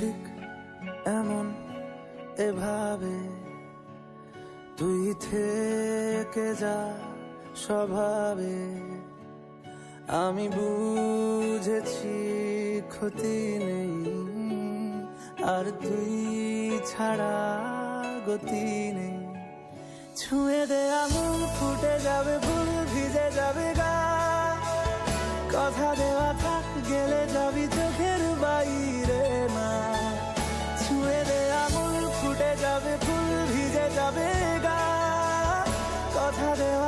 ঠিক এমন এভাবে তুই থেকে যা স্বভাবে। আমি বুঝেছি ক্ষতি নেই, আর তুই ছাড়া গতি নেই। ছুঁয়ে দে আঙুল ফুটে যাবে ফুল, ভিজে যাবে গা। কথা দেওয়া থাক, গেলে যাবি চোখের বাইরে না। ছুঁয়ে দে আঙুল ফুটে যাবে ফুল, ভিজে যাবে গা। কথা দেওয়া